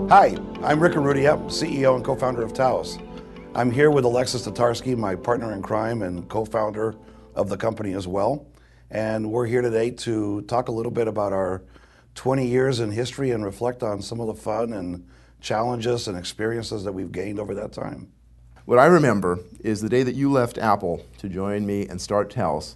Hi, I'm Rick Urrutia, CEO and co-founder of Taos. I'm here with Alexis Tatarsky, my partner in crime and co-founder of the company as well. And we're here today to talk a little bit about our 20 years in history and reflect on some of the fun and challenges and experiences that we've gained over that time. What I remember is the day that you left Apple to join me and start Taos.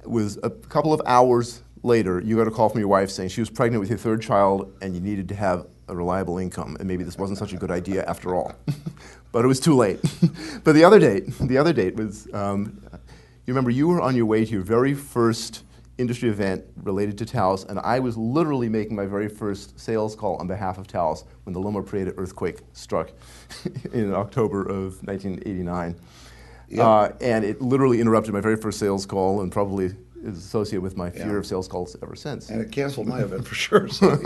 Was a couple of hours later, you got a call from your wife saying she was pregnant with your third child and you needed to have a reliable income, and maybe this wasn't such a good idea after all. But it was too late. But the other date was, you remember you were on your way to your very first industry event related to Taos, and I was literally making my very first sales call on behalf of Taos when the Loma Prieta earthquake struck in October of 1989. Yep. And it literally interrupted my very first sales call and probably is associated with my fear of sales calls ever since. And it canceled my event for sure. So.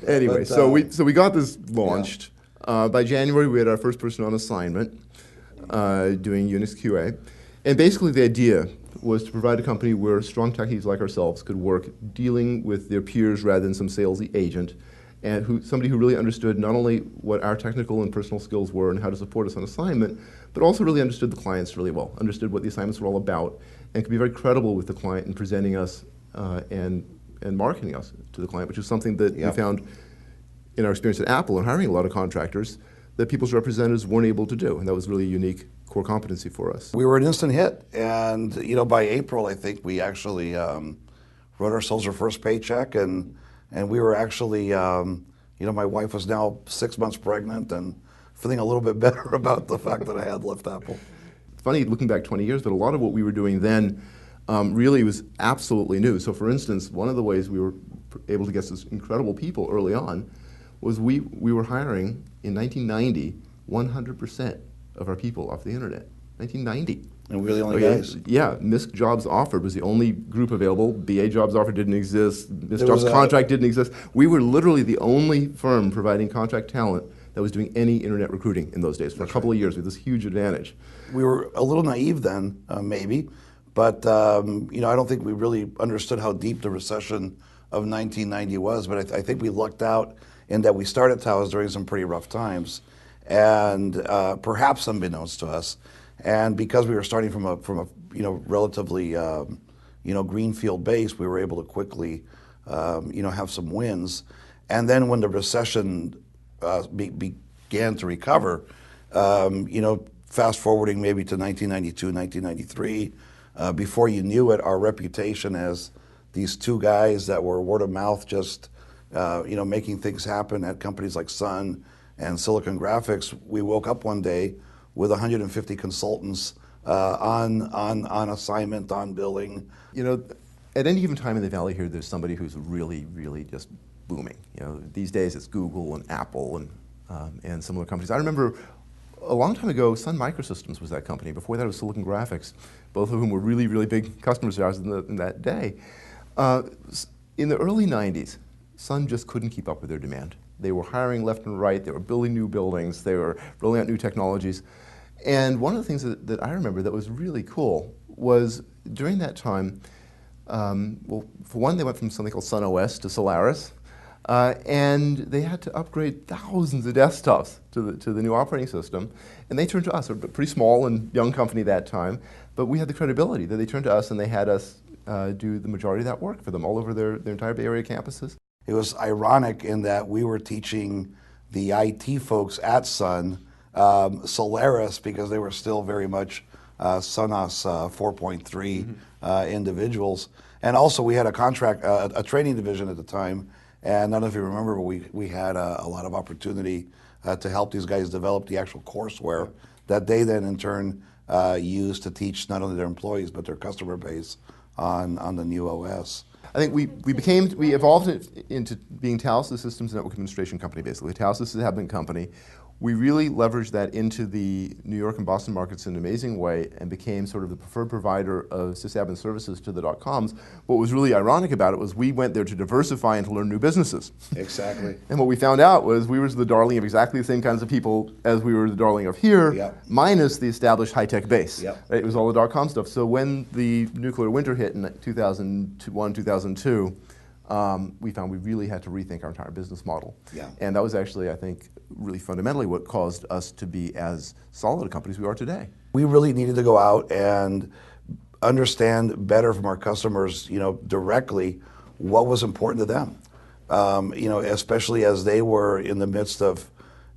Anyway, so we got this launched. Yeah. By January, we had our first person on assignment doing Unix QA. And basically the idea was to provide a company where strong techies like ourselves could work dealing with their peers rather than some salesy agent, and somebody who really understood not only what our technical and personal skills were and how to support us on assignment, but also really understood the clients really well, understood what the assignments were all about, and could be very credible with the client in presenting us and marketing us to the client, which is something that we found in our experience at Apple and hiring a lot of contractors that people's representatives weren't able to do, and that was really a unique core competency for us. We were an instant hit, and by April, I think we actually wrote ourselves our first paycheck, and we were actually, my wife was now 6 months pregnant and feeling a little bit better about the fact that I had left Apple. It's funny looking back 20 years, but a lot of what we were doing then really was absolutely new. So for instance, one of the ways we were able to get some incredible people early on was we were hiring in 1990 100% of our people off the internet. 1990. And we're the only guys. Yeah, MISC Jobs Offered was the only group available. BA Jobs Offered didn't exist. MISC Jobs Contract didn't exist. We were literally the only firm providing contract talent that was doing any internet recruiting in those days. For a couple of years, we had this huge advantage. We were a little naive then, maybe, but I don't think we really understood how deep the recession of 1990 was. But I think we lucked out in that we started Taos during some pretty rough times, and perhaps unbeknownst to us, and because we were starting from a relatively greenfield base, we were able to quickly have some wins. And then when the recession began to recover, fast forwarding maybe to 1992, 1993, before you knew it, our reputation as these two guys that were word of mouth, just making things happen at companies like Sun and Silicon Graphics, we woke up one day with 150 consultants on assignment, on billing. At any given time in the Valley here, there's somebody who's really, really just booming. These days it's Google and Apple and similar companies. I remember a long time ago, Sun Microsystems was that company. Before that, it was Silicon Graphics, both of whom were really, really big customers of ours in that day. In the early 90s, Sun just couldn't keep up with their demand. They were hiring left and right. They were building new buildings. They were rolling out new technologies. And one of the things that I remember that was really cool was during that time, for one, they went from something called Sun OS to Solaris. And they had to upgrade thousands of desktops to the new operating system. And they turned to us. We were a pretty small and young company that time, but we had the credibility that they turned to us and they had us do the majority of that work for them all over their entire Bay Area campuses. It was ironic in that we were teaching the IT folks at Sun Solaris because they were still very much Sonos 4.3 individuals. And also we had a training division at the time. And I don't know if you remember, but we had a lot of opportunity to help these guys develop the actual courseware that they then in turn used to teach not only their employees but their customer base on the new OS. I think we evolved it into being Taos, the systems network administration company, basically. Taos, the sysadmin company. We really leveraged that into the New York and Boston markets in an amazing way and became sort of the preferred provider of sysadmin services to the .coms. What was really ironic about it was we went there to diversify and to learn new businesses. Exactly. And what we found out was we were the darling of exactly the same kinds of people as we were the darling of here, minus the established high-tech base. Right? It was all the .com stuff. So when the nuclear winter hit in 2001, 2002, we found we really had to rethink our entire business model. Yeah. And that was actually, I think, really fundamentally what caused us to be as solid a company as we are today. We really needed to go out and understand better from our customers, directly what was important to them. Especially as they were in the midst of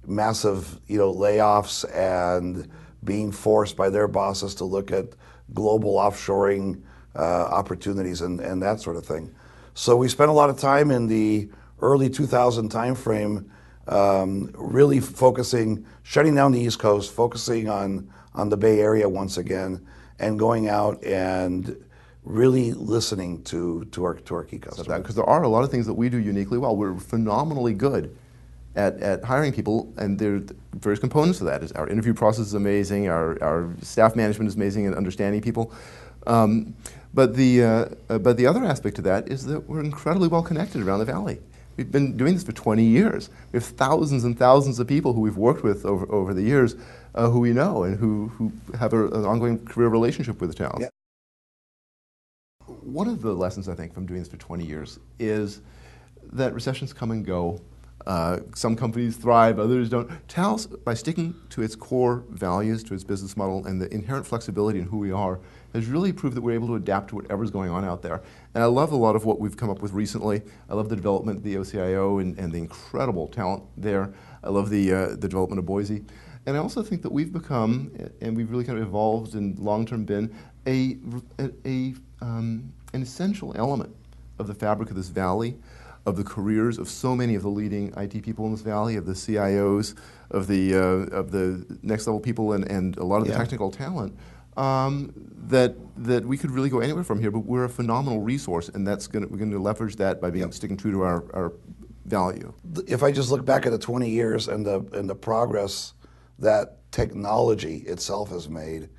massive, layoffs and being forced by their bosses to look at global offshoring opportunities and that sort of thing. So we spent a lot of time in the early 2000 timeframe really focusing, shutting down the East Coast, focusing on the Bay Area once again, and going out and really listening to our key customers. Because there are a lot of things that we do uniquely well. We're phenomenally good at hiring people, and there are various components of that. Our interview process is amazing, our staff management is amazing in understanding people. But the other aspect to that is that we're incredibly well connected around the Valley. We've been doing this for 20 years. We have thousands and thousands of people who we've worked with over the years who we know and who have an ongoing career relationship with Taos. Yeah. One of the lessons, I think, from doing this for 20 years is that recessions come and go. Some companies thrive, others don't. Taos, by sticking to its core values, to its business model, and the inherent flexibility in who we are, has really proved that we're able to adapt to whatever's going on out there. And I love a lot of what we've come up with recently. I love the development of the OCIO and the incredible talent there. I love the development of Boise. And I also think that we've become, and we've really kind of evolved and long-term been, an essential element of the fabric of this valley, of the careers of so many of the leading IT people in this valley, of the CIOs, of the next level people, and a lot of the technical talent, that we could really go anywhere from here. But we're a phenomenal resource, and we're going to leverage that by sticking true to our value. If I just look back at the 20 years and the progress that technology itself has made,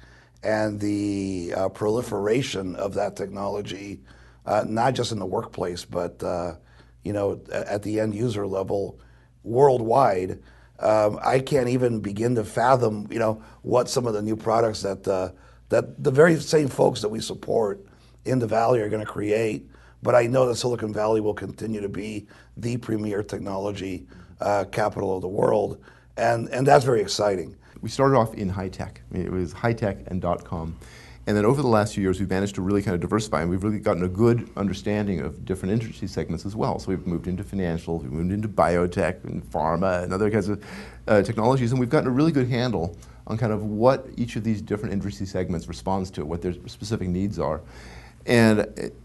and the proliferation of that technology, not just in the workplace, but at the end user level, worldwide, I can't even begin to fathom, what some of the new products that the very same folks that we support in the Valley are going to create. But I know that Silicon Valley will continue to be the premier technology capital of the world, and that's very exciting. We started off in high tech. I mean, it was high tech and .com. And then over the last few years, we've managed to really kind of diversify, and we've really gotten a good understanding of different industry segments as well. So we've moved into financials, we've moved into biotech and pharma and other kinds of technologies, and we've gotten a really good handle on kind of what each of these different industry segments responds to, what their specific needs are. And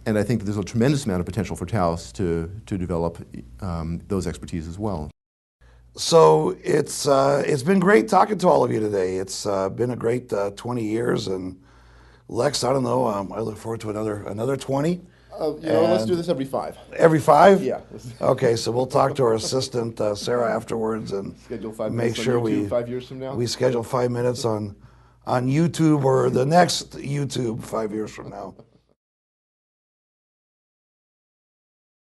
I think that there's a tremendous amount of potential for Taos to develop those expertise as well. So it's been great talking to all of you today. It's been a great 20 years, and Lex, I don't know, I look forward to another 20. Let's do this every 5. Every 5? Yeah. Okay, so we'll talk to our assistant Sarah afterwards and schedule 5 make minutes sure on YouTube 5 years from now. We schedule 5 minutes on YouTube or the next YouTube 5 years from now.